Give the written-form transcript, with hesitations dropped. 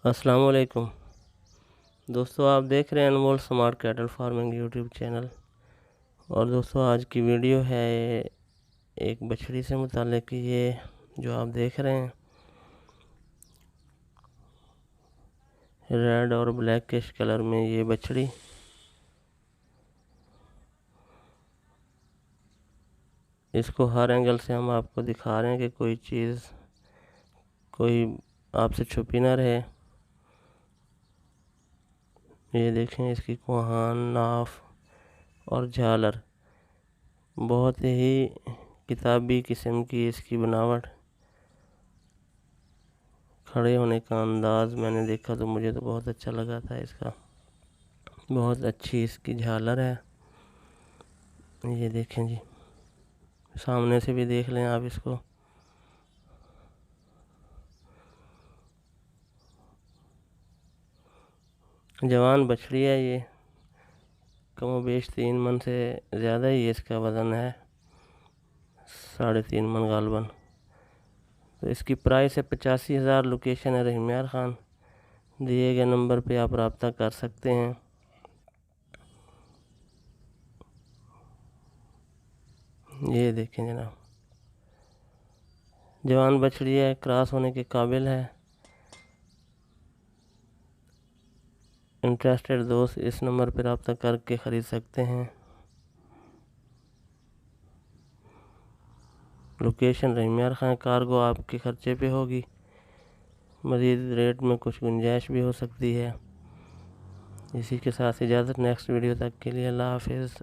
अस्सलाम वालेकुम दोस्तों, आप देख रहे हैं Anmol smart cattle farming YouTube channel. और दोस्तों, आज की वीडियो है एक बछड़ी से मुताल्लिक़। ये जो आप देख रहे हैं रेड और ब्लैकिश कलर में ये बछड़ी, इसको हर एंगल से हम आपको दिखा रहे हैं कि कोई चीज़ कोई आपसे छुपी ना रहे। ये देखें, इसकी कोहान, नाफ और झालर बहुत ही किताबी किस्म की इसकी बनावट। खड़े होने का अंदाज़ मैंने देखा तो मुझे तो बहुत अच्छा लगा था। इसका बहुत अच्छी इसकी झालर है। ये देखें जी, सामने से भी देख लें आप इसको। जवान बछड़ी है ये, कमोबेश 3 मन से ज़्यादा ही इसका वज़न है, 3.5 मन गालबन। तो इसकी प्राइस है 85,000। लोकेशन है रहीम यार ख़ान। दिए गए नंबर पे आप रब्ता कर सकते हैं। ये देखें जनाब, जवान बछड़ी है, क्रॉस होने के काबिल है। इंटरेस्टेड दोस्त इस नंबर पर रब्ता करके ख़रीद सकते हैं। लोकेशन रहीम यार ख़ान। कार्गो आपके ख़र्चे पे होगी। मज़ीद रेट में कुछ गुंजाइश भी हो सकती है। इसी के साथ इजाज़त। नेक्स्ट वीडियो तक के लिए अल्लाह हाफ़िज़।